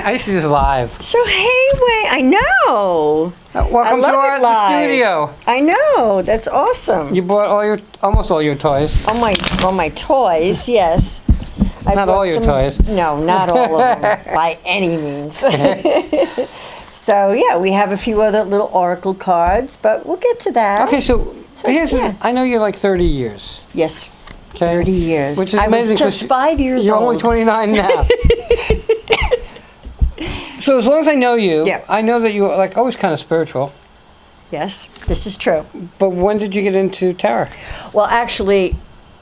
I used to do this live. So hey, Wayne, I know. Welcome to the studio. I know. That's awesome. You bought almost all your toys. All my toys, yes. Not all your toys. No, not all of them by any means. So yeah, we have a few other little oracle cards, but we'll get to that. Okay, so here's I know you're like 30 years. Yes. Okay. 30 years. Which is amazing. I was just 5 years you're old. You're only 29 now. So as long as I know you, I know that you are like always kind of spiritual. Yes, this is true. But when did you get into tarot? Well, actually,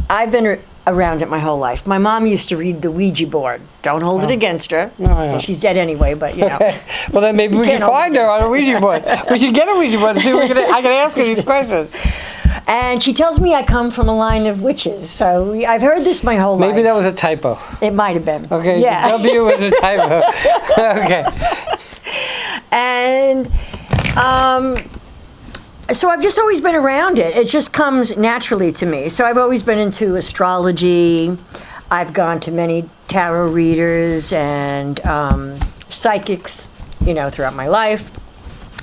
I've been around it my whole life. My mom used to read the Ouija board. Don't hold it against her. No, well, she's dead anyway, but you know. Well, then maybe we can find her on a Ouija board. We should get a Ouija board and see if I can ask her these questions. And she tells me I come from a line of witches. So I've heard this my whole life. Maybe that was a typo. It might have been. Okay, yeah. the W was a typo. Okay. And so I've just always been around it. It just comes naturally to me. So I've always been into astrology. I've gone to many tarot readers and psychics, you know, throughout my life.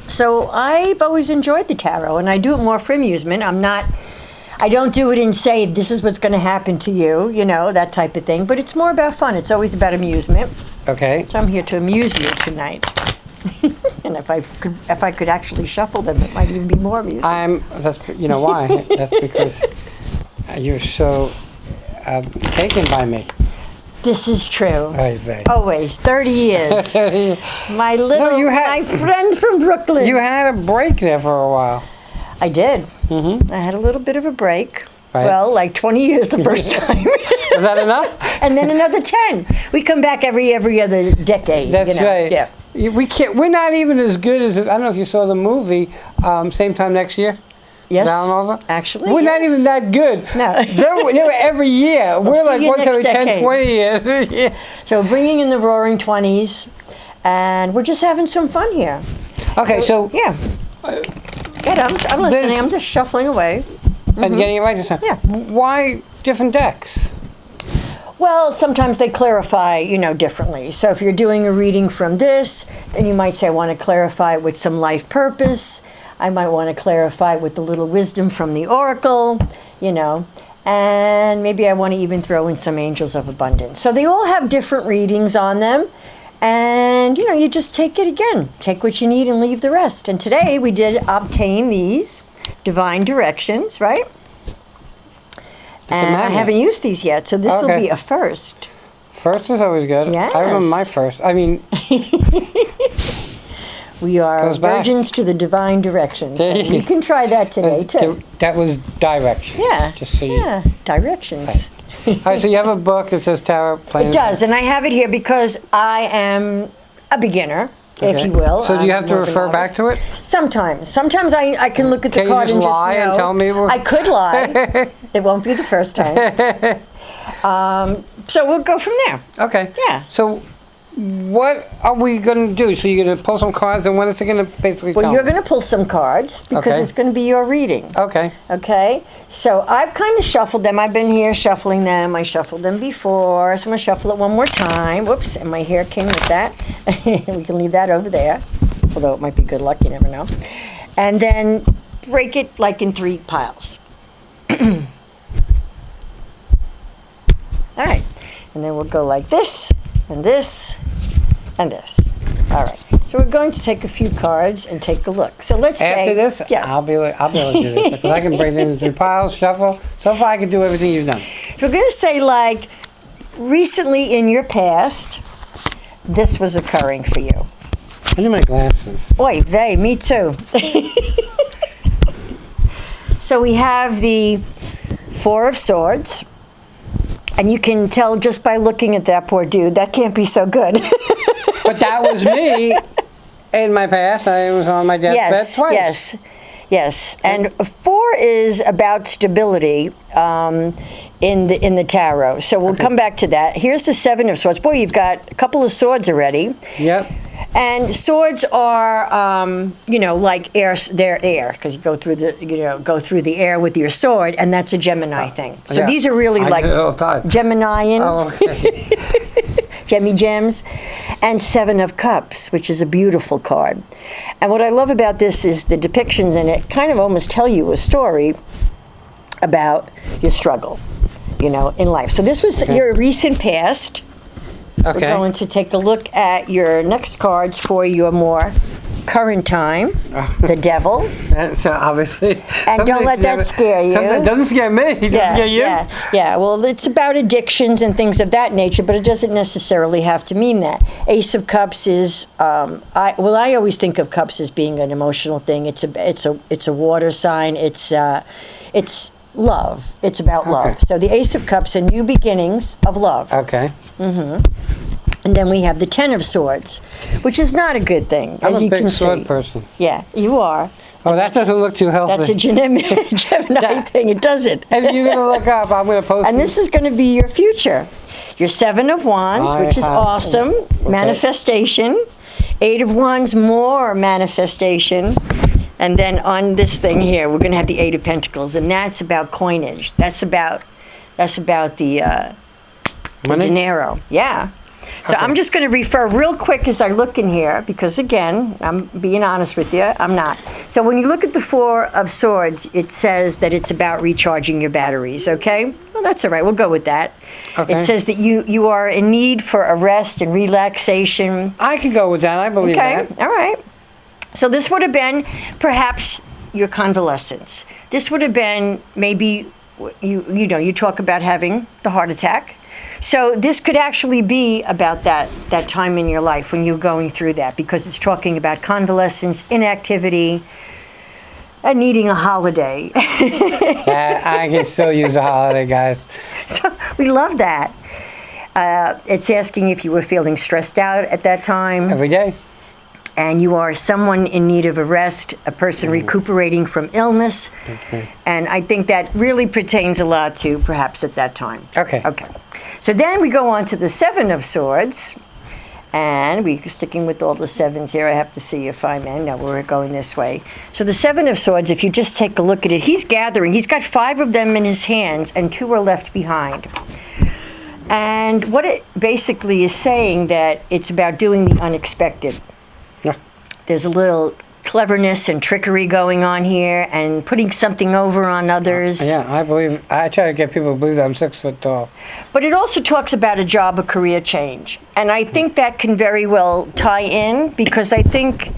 So I've always enjoyed the tarot, and I do it more for amusement. I don't do it and say, this is what's going to happen to you, you know, that type of thing. But it's more about fun. It's always about amusement. Okay. So I'm here to amuse you tonight. And if I could actually shuffle them, it might even be more amusing. You know why? That's because you're so taken by me. This is true. Right. Always. 30 years. My friend from Brooklyn. You had a break there for a while. I did. Mm-hmm. I had a little bit of a break. Right. Well, like 20 years the first time. Was that enough? And then another 10. We come back every other decade. That's right. Yeah. We're not even as good as, I don't know if you saw the movie, same time next year. Yes, actually, we're not even that good. No. they were every year. We're like once every 10, 20 years. Yeah. So we're bringing in the Roaring 20s, and we're just having some fun here. Okay, so yeah. Good, I'm listening. I'm just shuffling away. And getting it right this time. Yeah. Why different decks? Well, sometimes they clarify, you know, differently. So if you're doing a reading from this, then you might say, I want to clarify with some life purpose. I might want to clarify with a little wisdom from the oracle, you know, and maybe I want to even throw in some angels of abundance. So they all have different readings on them. And, you know, you just take it again. Take what you need and leave the rest. And today we did obtain these divine directions, right? And I haven't used these yet, so this will be a first. First is always good. Yes. I remember my first. I mean... We are virgins to the divine directions. So you can try that today, too. That was direction. Yeah. Just so directions. Right. All right, so you have a book that says Tarot Planets. It does, and I have it here because I am a beginner, if you will. So do you have to refer back to it? Sometimes. Sometimes I can look at the card and just lie and tell me? I could lie. It won't be the first time. So we'll go from there. Okay. Yeah. So what are we going to do? So you're going to pull some cards, and when is it going to basically Well, you're going to pull some cards because it's going to be your reading. Okay. Okay? So I've kind of shuffled them. I've been here shuffling them. I shuffled them before, so I'm going to shuffle it one more time. Whoops, and my hair came with that. We can leave that over there, although it might be good luck. You never know. And then break it like in 3 piles. All right. And then we'll go like this, and this, and this. All right. So we're going to take a few cards and take a look. So let's say after this, I'll be able to do this because I can break it into 3 piles, shuffle. So far, I can do everything you've done. We're going to say, like, recently in your past, this was occurring for you. I need my glasses. Oy vey, me too. So we have the 4 of Swords. And you can tell just by looking at that poor dude, that can't be so good. But that was me in my past. I was on my deathbed twice. Yes. And 4 is about stability in the tarot. So we'll come back to that. Here's the 7 of Swords. Boy, you've got a couple of swords already. Yep. And swords are, you know, like air. They're air because you go through the air with your sword, and that's a Gemini thing. So these are really like Geminian. Oh, okay. Jemmy Gems, and Seven of Cups, which is a beautiful card. And what I love about this is the depictions in it kind of almost tell you a story about your struggle, you know, in life. So this was your recent past. Okay. We're going to take a look at your next cards for your more current time. The Devil. So obviously. And don't let that scare you. It doesn't scare me. It doesn't scare you. Yeah. Well, it's about addictions and things of that nature, but it doesn't necessarily have to mean that. Ace of Cups is. I always think of cups as being an emotional thing. It's a water sign. It's love. It's about love. So the Ace of Cups are new beginnings of love. Okay. And then we have the Ten of Swords, which is not a good thing, I'm as you a big can sword see. person. Yeah, you are. Oh, that doesn't look too healthy. That's a Gemini thing. It doesn't. If you're going to look up, I'm going to post And it. this is going to be your future. Your Seven of Wands, which is awesome. Manifestation. Eight of Wands, more manifestation. And then on this thing here, we're going to have the Eight of Pentacles, and that's about coinage. That's about the dinero. Yeah. So I'm just going to refer real quick as I look in here, because again, I'm being honest with you, I'm not. So when you look at the Four of Swords, it says that it's about recharging your batteries, okay? Well, that's all right. We'll go with that. Okay. It says that you are in need for a rest and relaxation. I can go with that. I believe that. Okay, all right. So this would have been perhaps your convalescence. This would have been maybe, you talk about having the heart attack. So this could actually be about that time in your life when you're going through that, because it's talking about convalescence, inactivity, and needing a holiday. I can still use a holiday, guys. So we love that. It's asking if you were feeling stressed out at that time. Every day. And you are someone in need of a rest, a person recuperating from illness. Okay. And I think that really pertains a lot to perhaps at that time. Okay. Okay. So then we go on to the Seven of Swords. And we're sticking with all the sevens here. I have to see if I'm in. No, we're going this way. So the Seven of Swords, if you just take a look at it, he's gathering. He's got 5 of them in his hands, and 2 are left behind. And what it basically is saying that it's about doing the unexpected. Yeah. There's a little cleverness and trickery going on here, and putting something over on others. Yeah, I try to get people to believe that I'm 6 foot tall. But it also talks about a job, a career change. And I think that can very well tie in, because I think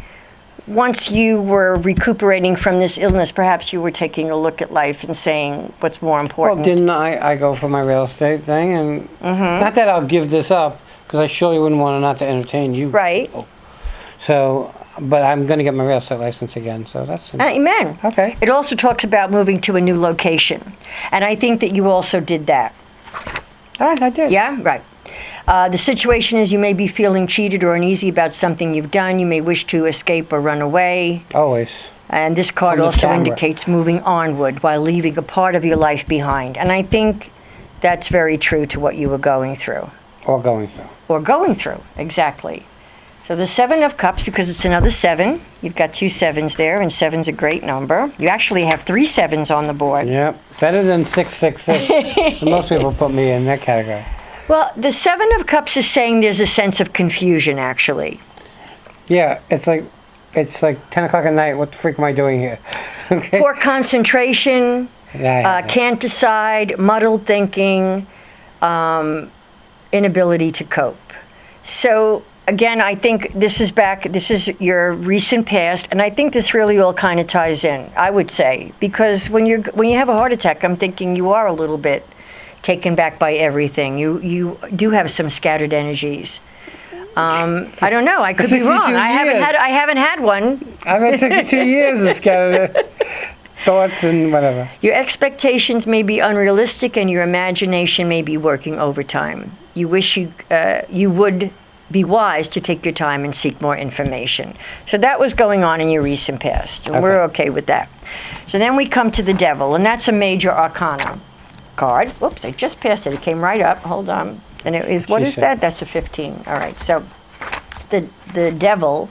once you were recuperating from this illness, perhaps you were taking a look at life and saying what's more important. Well, didn't I go for my real estate thing? And not that I'll give this up, because I surely wouldn't want to not to entertain you. Right. So, but I'm going to get my real estate license again, so that's... Amen. Okay. It also talks about moving to a new location. And I think that you also did that. I did. Yeah, right. The situation is you may be feeling cheated or uneasy about something you've done. You may wish to escape or run away. Always. And this card From the also camera. indicates moving onward while leaving a part of your life behind. And I think that's very true to what you were going through. Or going through. Or going through, exactly. So the Seven of Cups, because it's another 7. You've got 2 sevens there, and 7's a great number. You actually have 3 sevens on the board. Yep. Better than 666. Most people put me in that category. Well, the Seven of Cups is saying there's a sense of confusion, actually. Yeah, it's like 10 o'clock at night. What the freak am I doing here? Okay. Poor concentration, Yeah. can't decide, muddled thinking, inability to cope. So again, I think this is your recent past, and I think this really all kind of ties in, I would say, because when you have a heart attack, I'm thinking you are a little bit taken back by everything. You do have some scattered energies. I don't know. I could be wrong. I haven't had one. I've had 62 years of scattered thoughts and whatever. Your expectations may be unrealistic, and your imagination may be working overtime. You wish you would be wise to take your time and seek more information. So that was going on in your recent past, and we're okay with that. So then we come to the Devil, and that's a major arcana card. Whoops, I just passed it. It came right up. Hold on. And it is, what is that? That's a 15. All right. So the Devil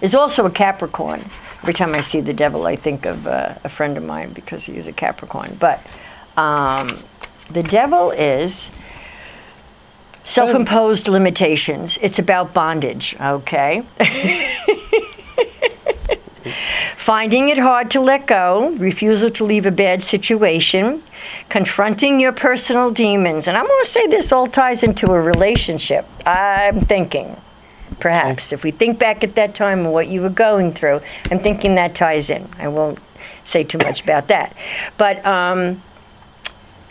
is also a Capricorn. Every time I see the Devil, I think of a friend of mine because he is a Capricorn. But the Devil is Self-imposed limitations. It's about bondage, okay? Finding it hard to let go, refusal to leave a bad situation, confronting your personal demons. And I'm going to say this all ties into a relationship. I'm thinking, perhaps, if we think back at that time and what you were going through, I'm thinking that ties in. I won't say too much about that. But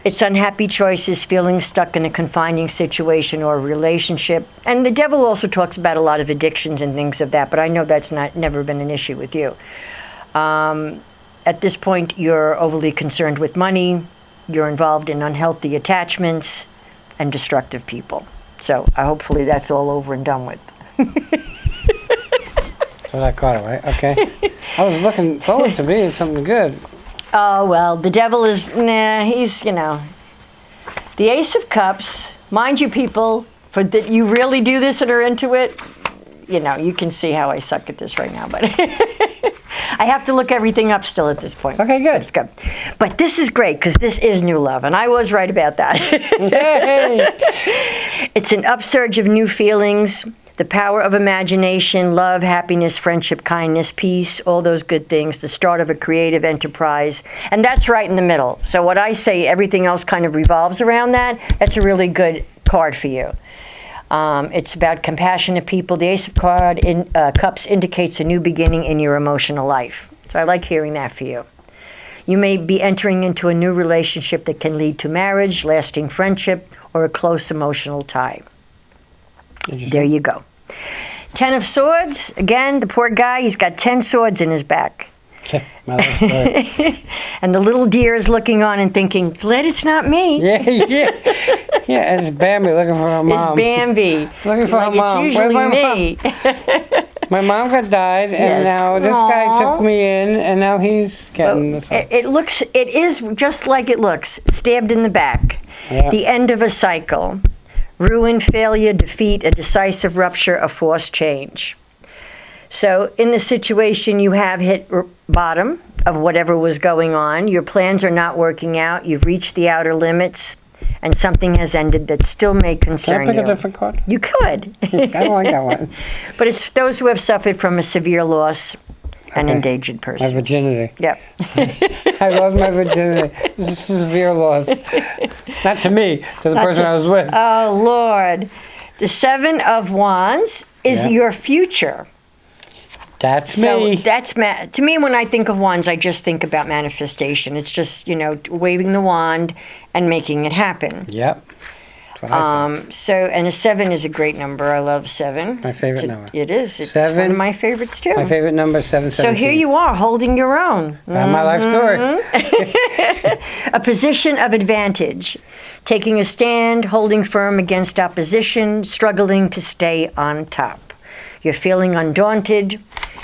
it's unhappy choices, feeling stuck in a confining situation or a relationship. And the devil also talks about a lot of addictions and things of that, but I know that's never been an issue with you. At this point, you're overly concerned with money, you're involved in unhealthy attachments, and destructive people. So hopefully that's all over and done with. So that got it, right? Okay. I was looking forward to being something good. Oh, well, the devil is, he's, the Ace of Cups, mind you, people, for that you really do this and are into it, you can see how I suck at this right now, but I have to look everything up still at this point. Okay, good. It's good. But this is great, because this is new love, and I was right about that. Yay! It's an upsurge of new feelings, the power of imagination, love, happiness, friendship, kindness, peace, all those good things, the start of a creative enterprise. And that's right in the middle. So what I say, everything else kind of revolves around that. That's a really good card for you. It's about compassionate people. The Ace of Cups indicates a new beginning in your emotional life. So I like hearing that for you. You may be entering into a new relationship that can lead to marriage, lasting friendship, or a close emotional tie. There you go. 10 of Swords. Again, the poor guy, he's got 10 swords in his back. My love story. And the little deer is looking on and thinking, glad it's not me. Yeah. Yeah, it's Bambi looking for her mom. It's Bambi. Looking for her mom. It's usually Where's my me. mom? My mom got died, and Yes. now this guy took me in, and now he's getting this. It is just like it looks, stabbed in the back. Yeah. The end of a cycle. Ruin, failure, defeat, a decisive rupture, a forced change. So in the situation, you have hit bottom of whatever was going on. Your plans are not working out. You've reached the outer limits, and something has ended that still may concern you. Can I pick a different card? You could. I don't like that one. But it's those who have suffered from a severe loss, an endangered person. My virginity. Yep. I lost my virginity. This is severe loss. Not to me, to the person I was with. Oh, Lord. The Seven of Wands is your future. That's So me. that's to me, when I think of wands, I just think about manifestation. It's just, waving the wand and making it happen. Yep. That's what I said. And a 7 is a great number. I love 7. My favorite number. It is. It's 7. one of my favorites, too. My favorite number is 717. So here you are, holding your own. That's my life story. A position of advantage. Taking a stand, holding firm against opposition, struggling to stay on top. You're feeling undaunted.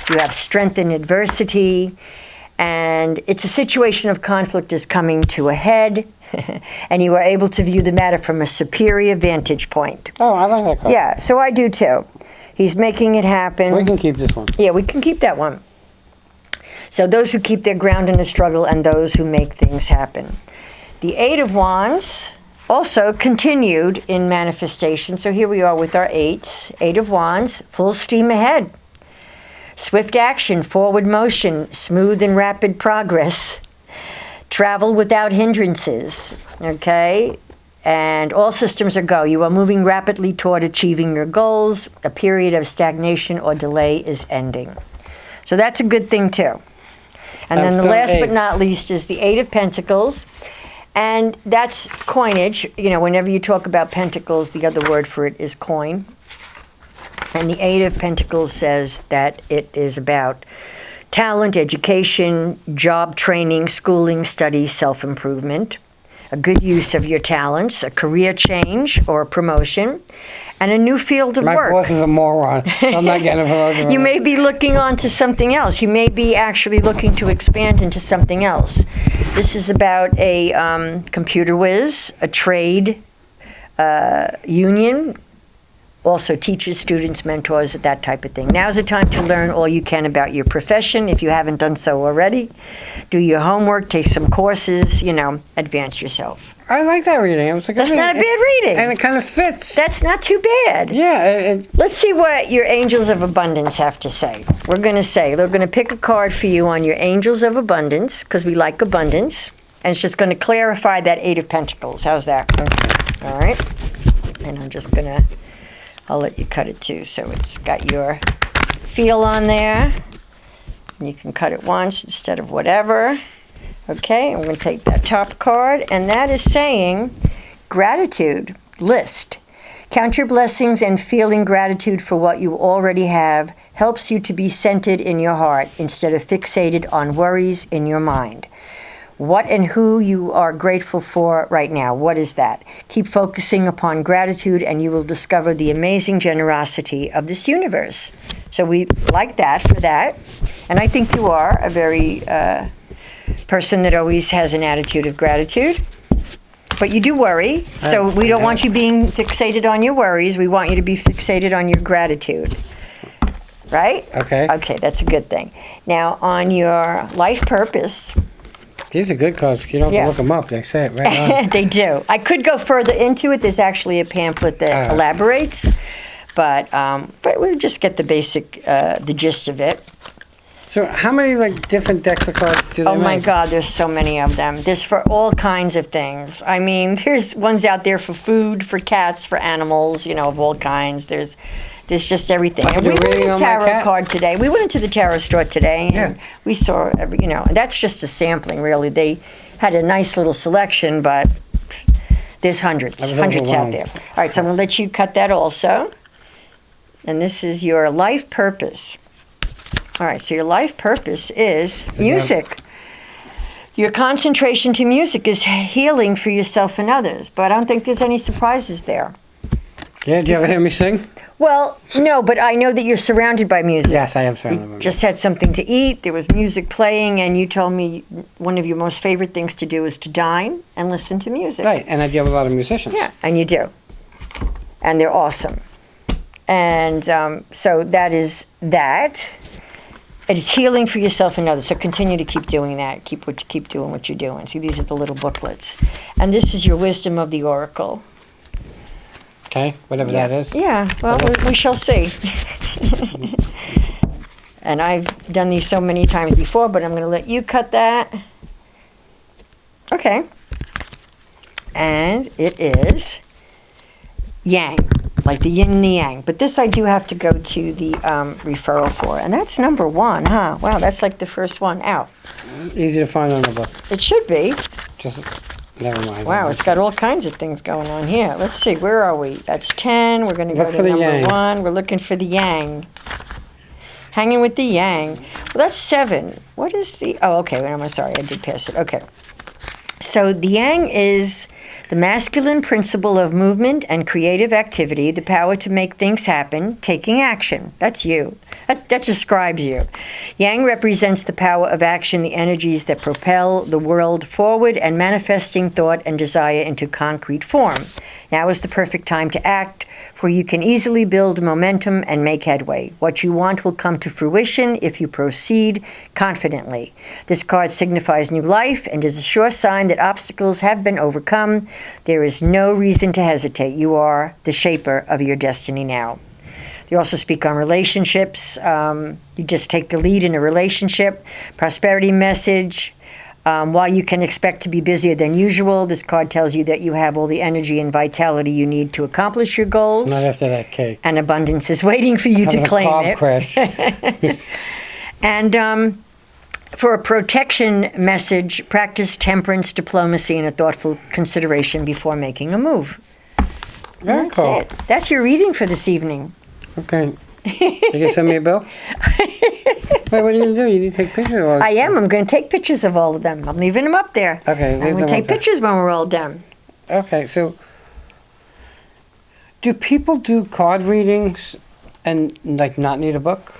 You have strength in adversity. And it's a situation of conflict is coming to a head. And you are able to view the matter from a superior vantage point. Oh, I like that card. Yeah, so I do too. He's making it happen. We can keep this one. Yeah, we can keep that one. So those who keep their ground in the struggle and those who make things happen. The 8 of Wands also continued in manifestation. So here we are with our 8s. 8 of Wands, full steam ahead. Swift action, forward motion, smooth and rapid progress. Travel without hindrances, okay? And all systems are go. You are moving rapidly toward achieving your goals. A period of stagnation or delay is ending. So that's a good thing too. And then the last but not least is the 8 of Pentacles. And that's coinage. Whenever you talk about pentacles, the other word for it is coin. And the 8 of Pentacles says that it is about talent, education, job training, schooling, studies, self-improvement, a good use of your talents, a career change or a promotion, and a new field of work. My boss is a moron. I'm not getting a promotion. You may be looking on to something else. You may be actually looking to expand into something else. This is about a computer whiz, a trade union, Also teachers, students, mentors, that type of thing. Now's the time to learn all you can about your profession if you haven't done so already. Do your homework, take some courses, advance yourself. I like that reading. It was like, That's not a bad reading. And it kind of fits. That's not too bad. Yeah. Let's see what your angels of abundance have to say. We're going to pick a card for you on your angels of abundance, because we like abundance. And it's just going to clarify that Eight of Pentacles. How's that? Okay. All right. And I'll let you cut it too. So it's got your feel on there. And you can cut it once instead of whatever. Okay, I'm going to take that top card, and that is saying gratitude list. Count your blessings, and feeling gratitude for what you already have helps you to be centered in your heart instead of fixated on worries in your mind. What and who you are grateful for right now. What is that? Keep focusing upon gratitude, and you will discover the amazing generosity of this universe. So we like that for that. And I think you are a very person that always has an attitude of gratitude. But you do worry, so we don't want you being fixated on your worries. We want you to be fixated on your gratitude. Right? Okay. Okay, that's a good thing. Now, on your life purpose. These are good cards. You don't have to look them up. They say it right on. They do. I could go further into it. There's actually a pamphlet that elaborates. But we'll just get the basic, the gist of it. So how many different decks of cards do they make? Oh my God, there's so many of them. There's for all kinds of things. I mean, there's ones out there for food, for cats, for animals, of all kinds. There's just everything. And we went to the tarot card today. We went into the tarot store today, and we saw, and that's just a sampling, really. They had a nice little selection, but there's hundreds out there. All right, so I'm going to let you cut that also. And this is your life purpose. All right, so your life purpose is music. Your concentration to music is healing for yourself and others, but I don't think there's any surprises there. Yeah, did you ever hear me sing? Well, no, but I know that you're surrounded by music. Yes, I am surrounded by music. Just had something to eat, there was music playing, and you told me one of your most favorite things to do is to dine and listen to music. Right, and I do have a lot of musicians. Yeah, and you do. And they're awesome. And so that is that. It is healing for yourself and others. So continue to keep doing that. Keep doing what you're doing. See, these are the little booklets. And this is your wisdom of the oracle. Okay, whatever that is. Yeah, well, we shall see. And I've done these so many times before, but I'm going to let you cut that. Okay. And it is yang, like the yin and the yang. But this I do have to go to the referral for. And that's number 1, huh? Wow, that's like the first one out. Easy to find on the book. It should be. Just, never mind. Wow, it's got all kinds of things going on here. Let's see, where are we? That's 10. We're going to go to number 1. We're looking for the yang. Hanging with the yang. Well, that's 7. What is the... Oh, okay. I'm sorry. I did pass it. Okay. So the yang is the masculine principle of movement and creative activity, the power to make things happen, taking action. That's you. That describes you. Yang represents the power of action, the energies that propel the world forward and manifesting thought and desire into concrete form. Now is the perfect time to act, for you can easily build momentum and make headway. What you want will come to fruition if you proceed confidently. This card signifies new life and is a sure sign that obstacles have been overcome. There is no reason to hesitate. You are the shaper of your destiny now. They also speak on relationships. You just take the lead in a relationship. Prosperity message. While you can expect to be busier than usual, this card tells you that you have all the energy and vitality you need to accomplish your goals. Not after that cake. And abundance is waiting for you to claim it. Crash. And for a protection message, practice temperance, diplomacy, and a thoughtful consideration before making a move. Very That's cool. it. That's your reading for this evening. Okay. You can send me a bill? Wait, what are you going to do? You need to take pictures of all this? I am. I'm going to take pictures of all of them. I'm leaving them up there. Okay, I'm going to take pictures when we're all done. Okay, so do people do card readings and not need a book?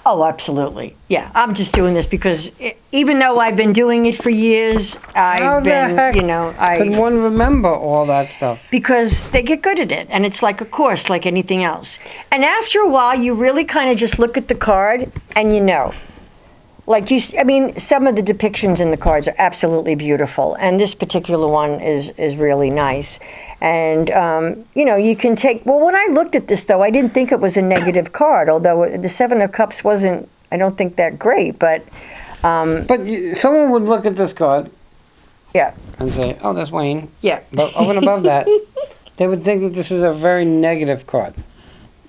Oh, absolutely. Yeah, I'm just doing this because, even though I've been doing it for years, How I've the been, heck you know, could one remember all that stuff? because they get good at it, and it's like a course, like anything else. And after a while, you really kind of just look at the card, and you know. Like I mean, some of the depictions in the cards are absolutely beautiful, and this particular one is really nice. And you know, you can take. Well, when I looked at this, though, I didn't think it was a negative card. Although the Seven of Cups wasn't, I don't think that great. But Someone would look at this card yeah, and say, "Oh, that's Wayne." yeah, But over and above that, they would think that this is a very negative card.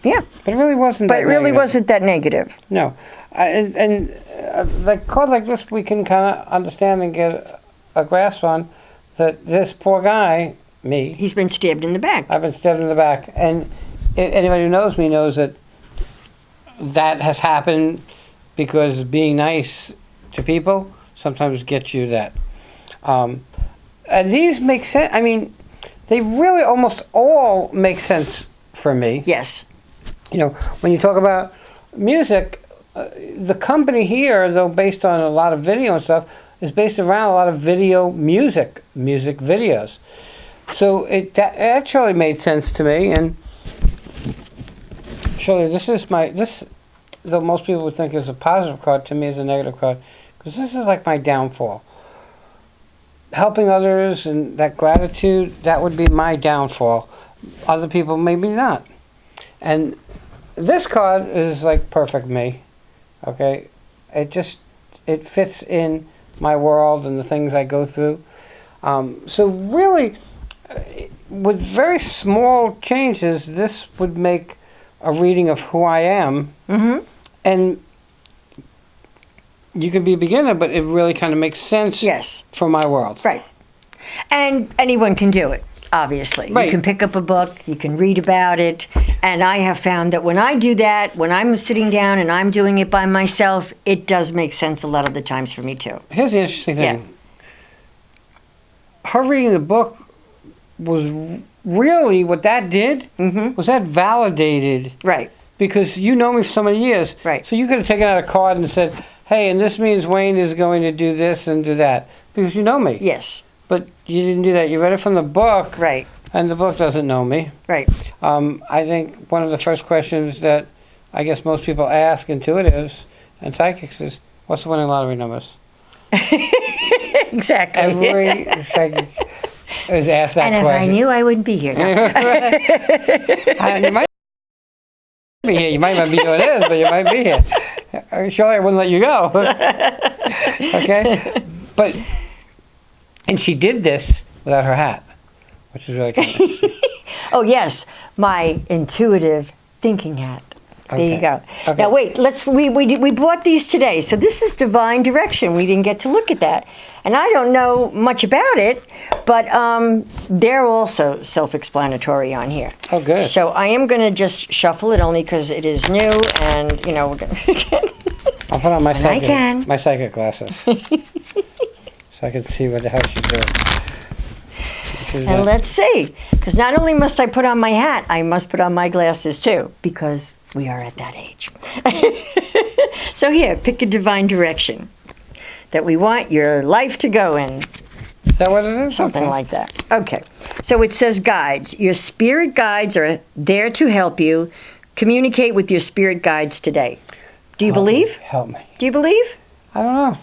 yeah. But it really wasn't. But that it really negative. wasn't that negative. No, and like cards like this, we can kind of understand and get a grasp on that this poor guy, me, He's been stabbed in the back. I've been stabbed in the back, and anybody who knows me knows that that has happened because being nice to people sometimes gets you that. And these make sense. I mean, they really almost all make sense for me. Yes. You know, when you talk about music, the company here, though based on a lot of video and stuff, is based around a lot of music videos. So that actually made sense to me. And surely this, though most people would think is a positive card, to me is a negative card, because this is like my downfall. Helping others and that gratitude, that would be my downfall. Other people, maybe not. And this card is like perfect me, okay? It fits in my world and the things I go through. So really, with very small changes, this would make a reading of who I am. Mm-hmm. And you could be a beginner, but it really kind of makes sense Yes. for my world. Right. And anyone can do it, obviously. Right. You can pick up a book, you can read about it. And I have found that when I do that, when I'm sitting down and I'm doing it by myself, it does make sense a lot of the times for me too. Here's the interesting thing. Her reading the book was really, what that did was that validated, Right. because you know me for so many years. Right. So you could have taken out a card and said, hey, and this means Wayne is going to do this and do that, because you know me. Yes. But you didn't do that. You read it from the book. Right. And the book doesn't know me. Right. I think one of the first questions that I guess most people ask intuitives and psychics is, what's the winning lottery numbers? Exactly. Every psychic is asked that and if question. I knew, I wouldn't be here now. You might be here. You might not be doing this, but you might be here. Surely I wouldn't let you go. Okay? But, and she did this without her hat, which is really kind of interesting. Oh, yes. My intuitive thinking hat. There you Okay. go. Okay. Now wait, we bought these today. So this is divine direction. We didn't get to look at that. And I don't know much about it, but they're also self-explanatory on here. Oh, good. So I am going to just shuffle it only because it is new and, you know, we're going to... I'll put on my can. my psychic glasses so I can see what the hell she's doing. And let's see. Because not only must I put on my hat, I must put on my glasses too, because we are at that age. So here, pick a divine direction that we want your life to go in. Is that what it is? Something Okay. like that. Okay. So it says guides. Your spirit guides are there to help you. Communicate with your spirit guides today. Do you believe? Help me. Do you believe? I don't know.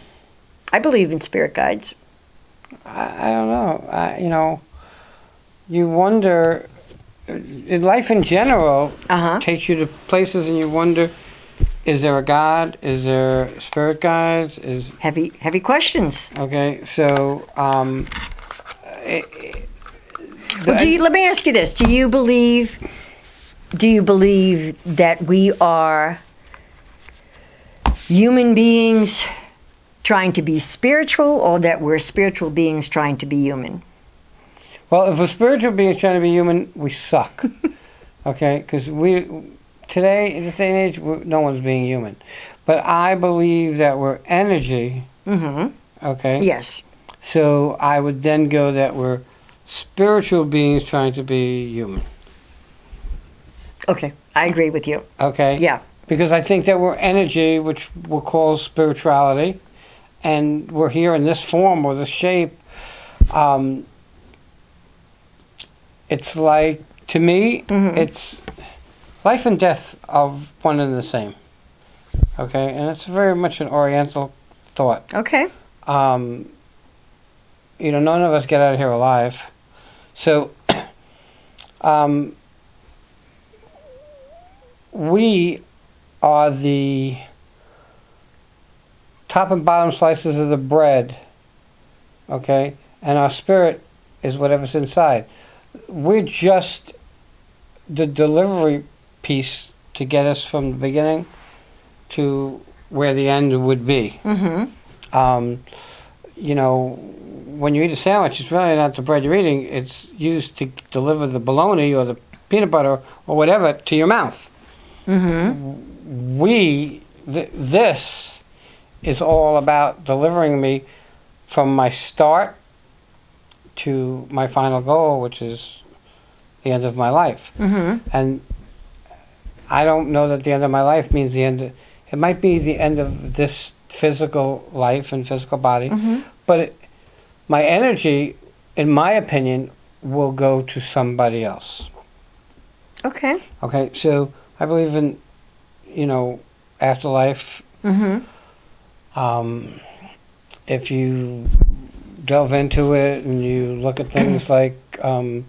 I believe in spirit guides. I don't know. You know, you wonder, in life in general takes you to places and you wonder, is there a God? Is there spirit guides? Heavy questions. Okay, so Let me ask you this: Do you believe that we are human beings trying to be spiritual, or that we're spiritual beings trying to be human? well, if a spiritual being is trying to be human, we suck. Okay, because today, in this day and age, no one's being human. But I believe that we're energy. Mm-hmm. Okay. Yes. So I would then go that we're spiritual beings trying to be human. Okay, I agree with you. Okay. Yeah. Because I think that we're energy, which we'll call spirituality, and we're here in this form or this shape, it's like, to me, it's life and death of one and the same. Okay, and it's very much an Oriental thought. Okay. None of us get out of here alive. So, we are the top and bottom slices of the bread, okay? And our spirit is whatever's inside. We're just the delivery piece to get us from the beginning to where the end would be. When you eat a sandwich, it's really not the bread you're eating. It's used to deliver the bologna or the peanut butter or whatever to your mouth. This is all about delivering me from my start to my final goal, which is the end of my life. And I don't know that the end of my life means the end. It might be the end of this physical life and physical body, but my energy, in my opinion, will go to somebody else. Okay. Okay, so I believe in, afterlife. If you delve into it and you look at things like the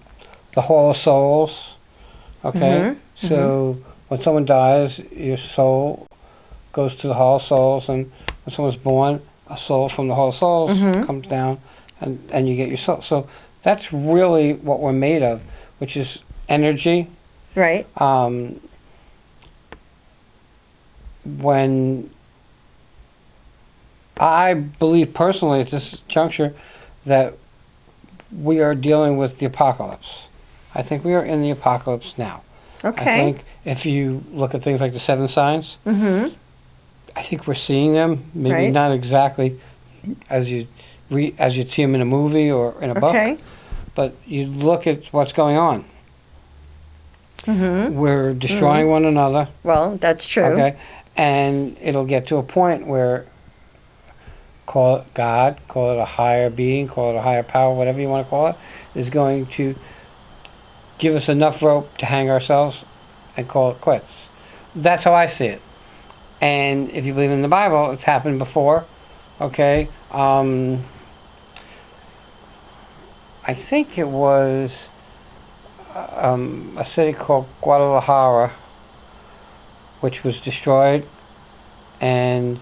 Hall of Souls, okay? So when someone dies, your soul goes to the Hall of Souls, and when someone's born, a soul from the Hall of Souls comes down, and you get your soul. So that's really what we're made of, which is energy. Right. When I believe personally at this juncture that we are dealing with the apocalypse. I think we are in the apocalypse now. Okay. I think if you look at things like the 7 signs, I think we're seeing them. Maybe not exactly as you'd see them in a movie or in a book, but you look at what's going on. We're destroying one another. Well, that's true. Okay, and it'll get to a point where, call it God, call it a higher being, call it a higher power, whatever you want to call it, is going to give us enough rope to hang ourselves and call it quits. That's how I see it. And if you believe in the Bible, it's happened before. Okay, I think it was a city called Guadalajara, which was destroyed, and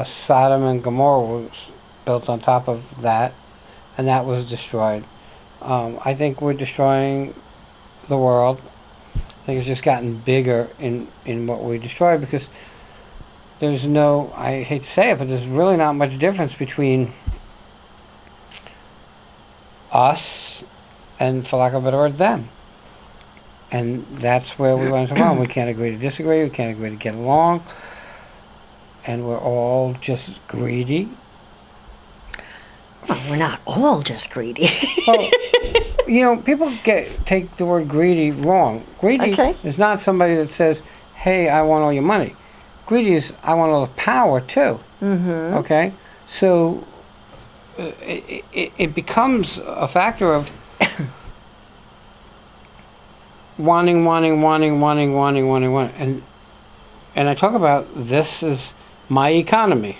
Sodom and Gomorrah was built on top of that, and that was destroyed. I think we're destroying the world. I think it's just gotten bigger in what we destroy, because there's no, I hate to say it, but there's really not much difference between us and, for lack of a better word, them. And that's where we went wrong. We can't agree to disagree. We can't agree to get along. And we're all just greedy. Well, we're not all just greedy. Well, people take the word greedy wrong. Greedy is not somebody that says, hey, I want all your money. Greedy is, I want all the power, too. Okay? So it becomes a factor of wanting. And I talk about, this is my economy.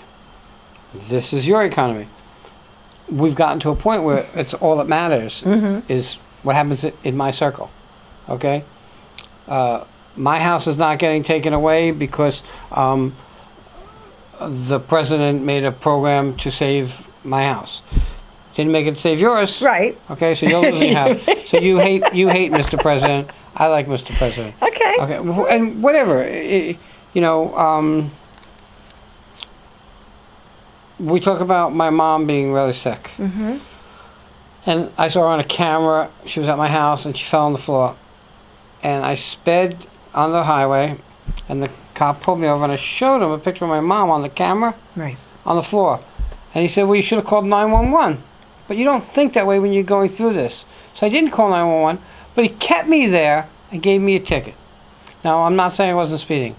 This is your economy. We've gotten to a point where it's all that matters is what happens in my circle. Okay? My house is not getting taken away because the president made a program to save my house. Didn't make it save yours. Right. Okay, so you're losing house. So you hate Mr. President. I like Mr. President. Okay. Okay, and whatever. We talk about my mom being really sick. And I saw her on a camera. She was at my house and she fell on the floor. And I sped on the highway, and the cop pulled me over, and I showed him a picture of my mom on the camera on the floor. And he said, well, you should have called 911. But you don't think that way when you're going through this. So I didn't call 911, but he kept me there and gave me a ticket. Now, I'm not saying I wasn't speeding.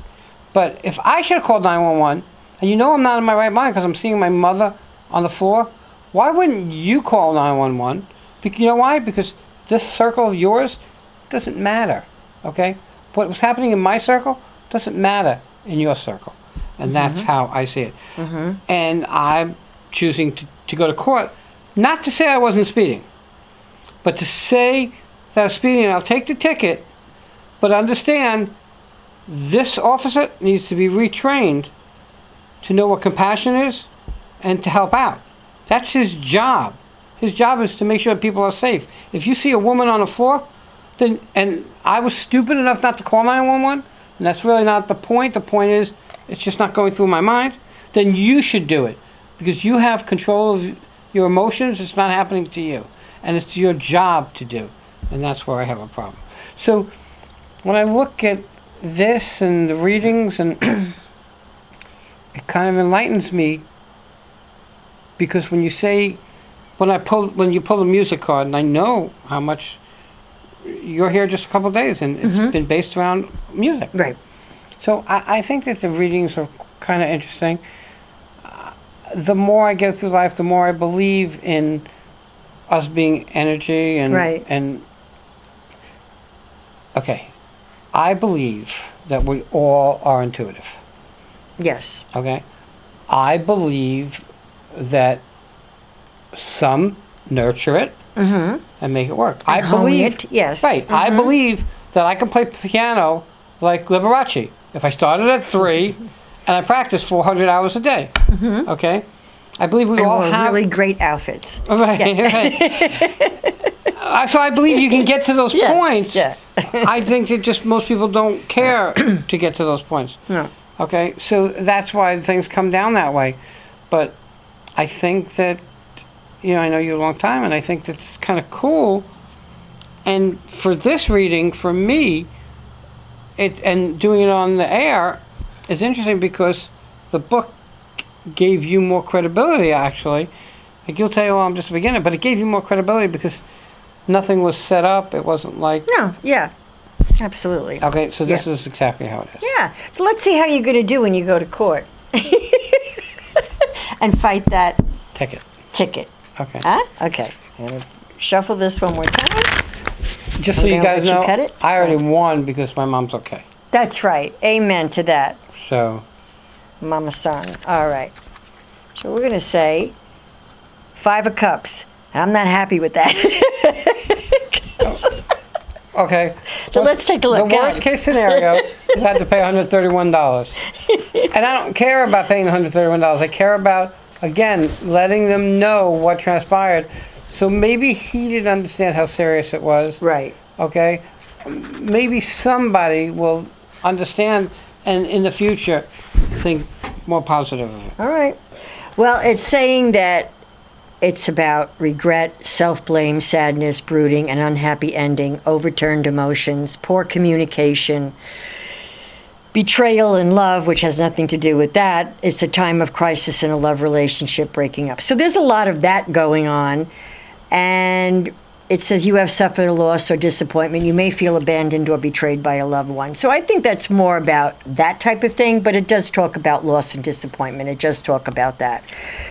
But if I should have called 911, and you know I'm not in my right mind because I'm seeing my mother on the floor, why wouldn't you call 911? You know why? Because this circle of yours doesn't matter, okay? What was happening in my circle doesn't matter in your circle. And that's how I see it. And I'm choosing to go to court, not to say I wasn't speeding, but to say that I was speeding and I'll take the ticket, but understand this officer needs to be retrained to know what compassion is and to help out. That's his job. His job is to make sure that people are safe. If you see a woman on the floor, then, and I was stupid enough not to call 911, and that's really not the point. The point is, it's just not going through my mind, then you should do it. Because you have control of your emotions, it's not happening to you. And it's your job to do. And that's where I have a problem. So, when I look at this and the readings, and it kind of enlightens me, because when you say, when you pull the music card, and I know how much you're here just a couple of days, and it's been based around music. Right. So I think that the readings are kind of interesting. The more I get through life, the more I believe in us being energy and Right. and okay, I believe that we all are intuitive. Yes. Okay, I believe that some nurture it and make it work. I hone believe it, yes. Right. I believe that I can play piano like Liberace if I started at 3 and I practice 400 hours a day. Okay, I believe we And all wore have really great outfits. right. So I believe you can get to those Yes, points. yeah. I think that just most people don't care to get to those points. No. Okay, so that's why things come down that way. But I think that, I know you a long time, and I think that it's kind of cool. And for this reading, for me, and doing it on the air is interesting because the book gave you more credibility, actually. Like you'll tell you, well, I'm just a beginner, but it gave you more credibility because nothing was set up. It wasn't like... No, yeah. Absolutely. Okay, so this Yeah. is exactly how it is. Yeah. So let's see how you're going to do when you go to court. And fight that Ticket. ticket. Okay. Huh? Okay. I'm going to shuffle this one more time. Just so I'm you gonna guys let you know, cut it. I already won because my mom's okay. That's right. Amen to that, So, Mama San. All right. So we're going to say 5 of cups. I'm not happy with that. okay. So let's take a look. The Go worst ahead. case scenario is I have to pay $131. And I don't care about paying the $131. I care about, again, letting them know what transpired. So maybe he didn't understand how serious it was. Right. Okay? Maybe somebody will understand and in the future think more positive of it. All right. Well, it's saying that it's about regret, self-blame, sadness, brooding, an unhappy ending, overturned emotions, poor communication, betrayal in love, which has nothing to do with that. It's a time of crisis in a love relationship breaking up. So there's a lot of that going on. And it says you have suffered a loss or disappointment. You may feel abandoned or betrayed by a loved one. So I think that's more about that type of thing, but it does talk about loss and disappointment. It does talk about that.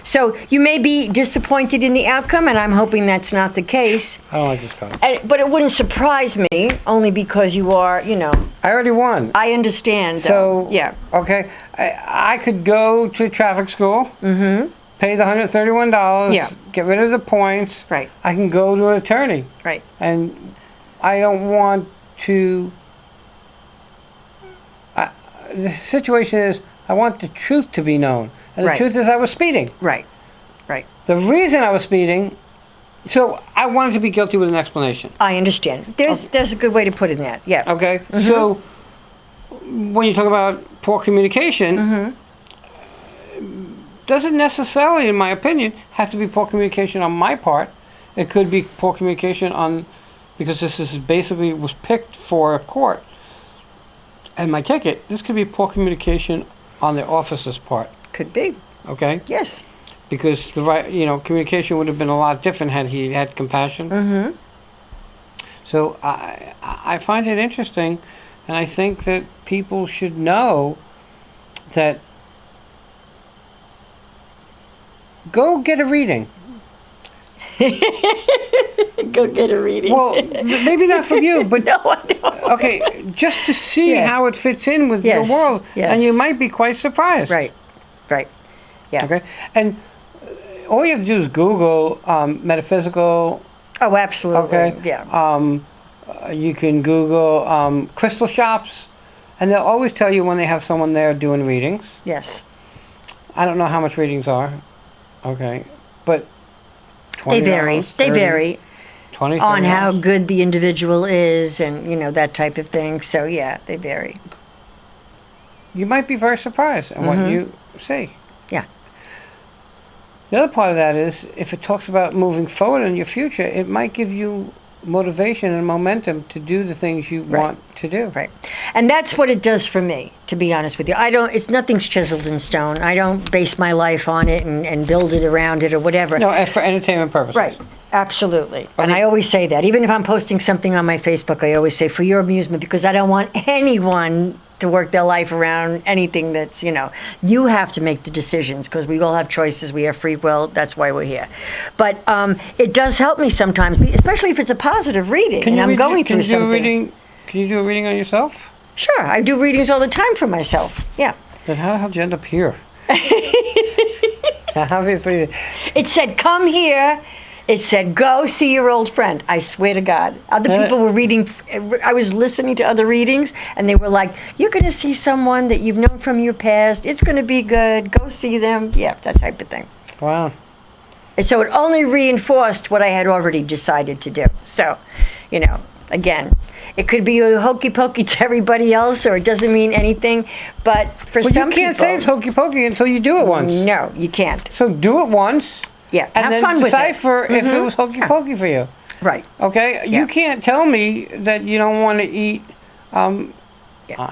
So you may be disappointed in the outcome, and I'm hoping that's not the case. I don't like this card. But it wouldn't surprise me, only because you are, I already won. I understand. So, yeah. Okay. I could go to traffic school. Pay the $131, Yeah. get rid of the points. Right. I can go to an attorney. Right. And I don't want to... the situation is, I want the truth to be known. And the Right. truth is I was speeding. Right. Right. The reason I was speeding, so I wanted to be guilty with an explanation. I understand. There's a good way to put it in that. Yeah. Okay? So when you talk about poor communication... doesn't necessarily, in my opinion, have to be poor communication on my part. It could be poor communication on, because this is basically was picked for a court and my ticket. This could be poor communication on the officer's part. Could be. Okay, Yes. because communication would have been a lot different had he had compassion. So I find it interesting, and I think that people should know that go get a reading. Go get a reading. Well, maybe not from you, but no, I know. okay, just to see Yeah. how it fits in with Yes, your world, yes. and you might be quite surprised. Right. Yeah. Okay, and all you have to do is Google metaphysical. Oh, absolutely. Okay. Yeah. You can Google crystal shops, and they'll always tell you when they have someone there doing readings. Yes. I don't know how much readings are. Okay, but They vary. $20, They 30, vary 20 on how $30. good the individual is, and that type of thing. So yeah, they vary. You might be very surprised at what you see. Yeah. The other part of that is, if it talks about moving forward in your future, it might give you motivation and momentum to do the things you want to do. Right. And that's what it does for me, to be honest with you. Nothing's chiseled in stone. I don't base my life on it and build it around it or whatever. No, as for entertainment purposes. Right. Absolutely. And I always say that. Even if I'm posting something on my Facebook, I always say for your amusement, because I don't want anyone to work their life around anything that's, you have to make the decisions, because we all have choices. We have free will. That's why we're here. But it does help me sometimes, especially if it's a positive reading and I'm going through something. Can you do a reading on yourself? Sure. I do readings all the time for myself. Yeah. Then how the hell did you end up here? Obviously. It said, come here. It said, go see your old friend. I swear to God. Other people were reading. I was listening to other readings, and they were like, you're going to see someone that you've known from your past. It's going to be good. Go see them. Yeah, that type of thing. Wow. And so it only reinforced what I had already decided to do. So, again, it could be a hokey pokey to everybody else, or it doesn't mean anything. But for some you can't people, say it's hokey pokey until you do it once. No, you can't. So do it once. Yeah, And have then fun with it. decipher if it was hokey pokey for you. Right. Okay? Yeah. You can't tell me that you don't want to eat, I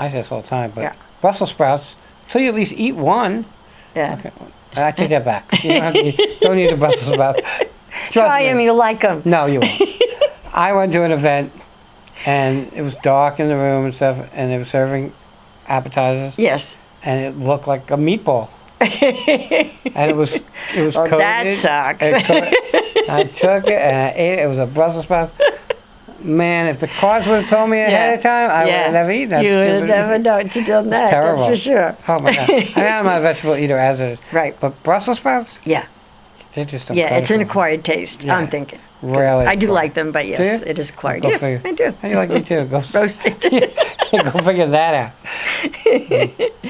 say this all the time, but Brussels sprouts, until you at least eat one. Yeah. Okay. I take that back. You don't eat the Brussels sprouts. Try them, you'll like them. No, you won't. I went to an event, and it was dark in the room and stuff, and they were serving appetizers. Yes. And it looked like a meatball. And it was Well, coated. that sucks. I took it and I ate it. It was a Brussels sprouts. Man, if the cards would have told me ahead of time, I would have never eaten that. You would have stupid- never known to done that. terrible. That's for sure. Oh my God! I mean, I'm not a vegetable eater as it is. Right. But Brussels sprouts, Yeah. they just don't. Yeah, it's an cut it. acquired taste, Yeah. I'm thinking. 'Cause Really I do acquired. like them, but yes, you? it is acquired. Go Yeah, figure. I do. How you like me too? Go Roasted. Go figure that out.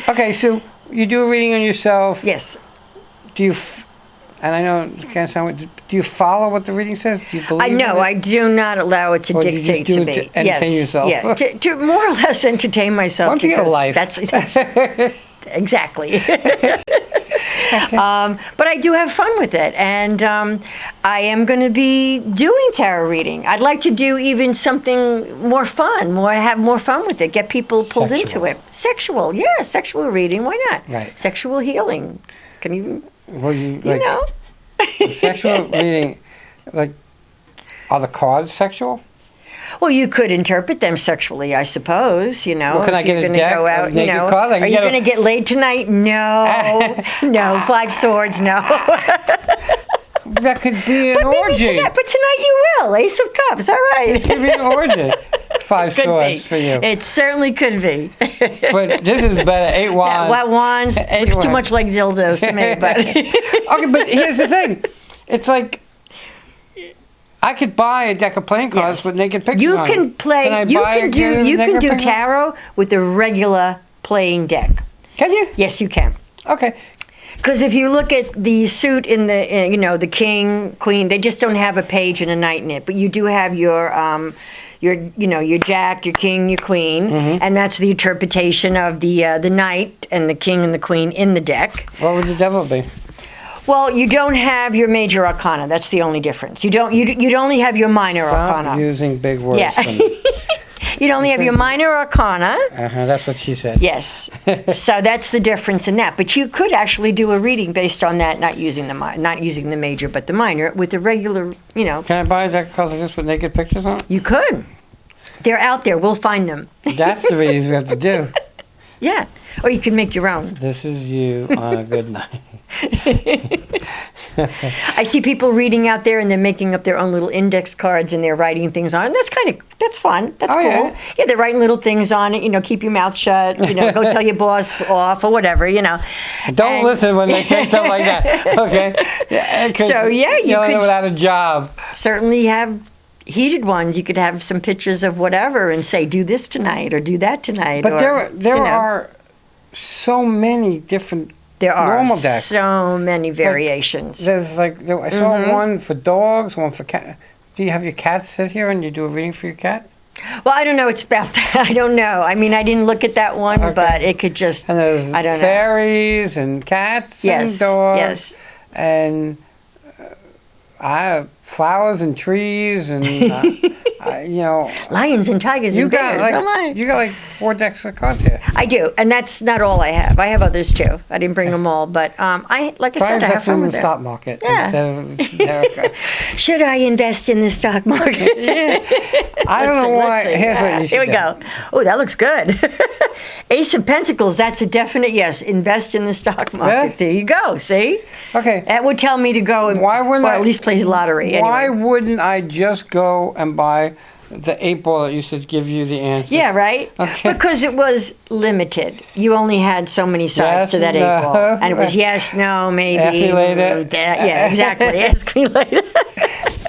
Okay, so you do a reading on yourself. Yes. Do you? And I know it can't sound weird. Do you follow what the reading says? Do you believe? I know. in it? I do not allow it to Or you just dictate do to it me. to entertain yourself? Yeah, to more or less entertain myself. Why don't you get a because life? That's exactly. But I do have fun with it, and I am going to be doing tarot reading. I'd like to do even something more fun, have more fun with it, get people pulled Sexual. into it. Sexual, yeah, sexual reading. Why not? Right. Sexual healing. Can you? Well, you You know. sexual reading, like, are the cards sexual? Well, you could interpret them sexually, I suppose. Well, can if I get you're a gonna deck go of out, naked cards? I can Are you get a- going to get laid tonight? No, no. 5 swords, no. That could be an orgy. But tonight you will. Ace of Cups. All right. It could be an orgy. 5 Could swords be. for you. It certainly could be. But this is better. 8 wands. What wands? Eight Looks too wands. much like dildos to me, but Okay, but here's the thing. It's like, I could buy a deck of playing cards Yes. with naked pictures you on can it. play. Can I You buy can a do. game with You can naked do pictures? tarot with a regular playing deck. Can you? Yes, you can. Okay. Because if you look at the suit in the, the king, queen, they just don't have a page and a knight in it. But you do have your jack, your king, your queen, and that's the interpretation of the knight and the king and the queen in the deck. What would the devil be? Well, you don't have your major arcana. That's the only difference. You'd only have your minor Stop arcana. using big words Yeah. for me. You'd only have your minor arcana. That's what she said. Yes. So that's the difference in that. But you could actually do a reading based on that, not using the major, but the minor, with a regular, Can I buy a deck of cards like this with naked pictures on it? You could. They're out there. We'll find them. That's the readings we have to do. Yeah. Or you can make your own. This is you on a good night. I see people reading out there and they're making up their own little index cards and they're writing things on. And that's fun. That's cool. Yeah, they're writing little things on it. Keep your mouth shut. Go tell your boss off or whatever. Don't listen when they say something like that. Okay. So yeah, you could could without a job. Certainly have heated ones. You could have some pictures of whatever and say, do this tonight or do that tonight. But there are so many different normal decks. So many variations. There's I saw one for dogs, one for cat. Do you have your cat sit here and you do a reading for your cat? Well, I don't know. It's about that. I don't know. I mean, I didn't look at that one, but it could just. And there's I don't fairies and cats and dogs. And I have flowers and trees and lions and tigers and bears. You got 4 decks of cards here. I do, and that's not all I have. I have others too. I didn't bring them all, but I Try investing in the stock market instead of America. Should I invest in the stock market? I don't know why. Here's what you should Here we go. Oh, that looks good. Ace of Pentacles. That's a definite yes. Invest in the stock market. Yeah. There you go. See? Okay. That would tell me to go and at least play the lottery. Why wouldn't I just go and buy the 8 ball that used to give you the answer? Yeah, right? Okay. Because it was limited. You only had so many sides to that 8 ball. And it was yes, no, maybe. Ask me later. Yeah, exactly. Ask me later.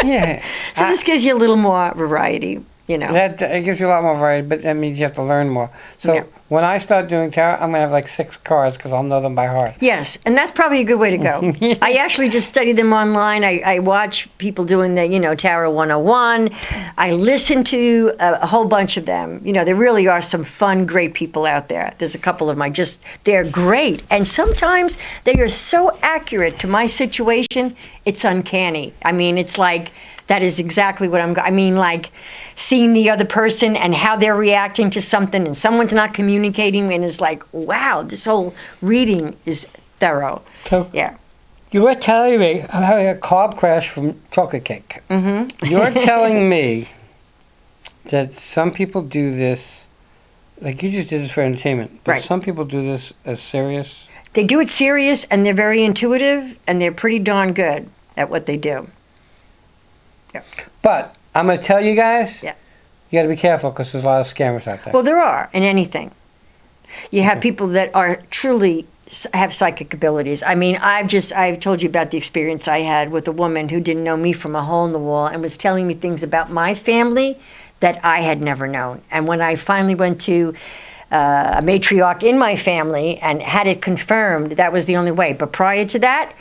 Yeah. So this gives you a little more variety. That it gives you a lot more variety, but that means you have to learn more. So when I start doing tarot, I'm going to have 6 cards because I'll know them by heart. Yes, and that's probably a good way to go. I actually just study them online. I watch people doing the, Tarot 101. I listen to a whole bunch of them. There really are some fun, great people out there. There's a couple of them. They're great. And sometimes they are so accurate to my situation, it's uncanny. I mean, it's that is exactly what seeing the other person and how they're reacting to something and someone's not communicating and it's wow, this whole reading is thorough. So yeah. You were telling me I'm having a carb crash from chocolate cake. Mm-hmm. You're telling me that some people do this, you just did this for entertainment, but some people do this as serious. They do it serious and they're very intuitive and they're pretty darn good at what they do. Yeah. But I'm going to tell you guys, you got to be careful because there's a lot of scammers out there. Well, there are in anything. You have people that are truly have psychic abilities. I mean, I've told you about the experience I had with a woman who didn't know me from a hole in the wall and was telling me things about my family that I had never known. And when I finally went to a matriarch in my family and had it confirmed, that was the only way. But prior to that,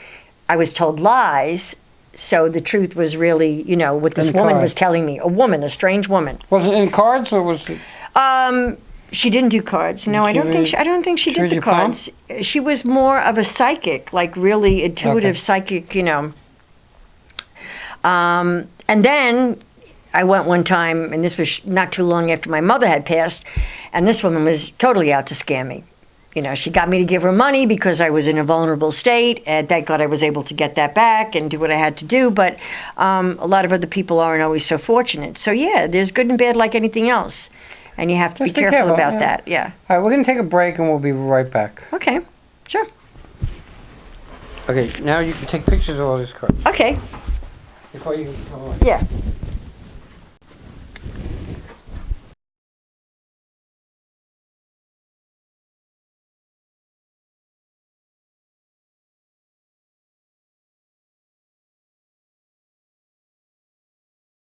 I was told lies. So the truth was really, what this woman was telling me. A strange woman. Was it in cards or was it? She didn't do cards. No, I don't think she did the cards. She was more of a psychic, really intuitive psychic, And then I went one time, and this was not too long after my mother had passed, and this woman was totally out to scam me. She got me to give her money because I was in a vulnerable state, and thank God I was able to get that back and do what I had to do. But a lot of other people aren't always so fortunate. So, there's good and bad like anything else. And you have to be careful about that. Yeah. All right, we're going to take a break, and we'll be right back. Okay, sure. Okay, now you can take pictures of all these cards. Okay. Before you can come on. Yeah.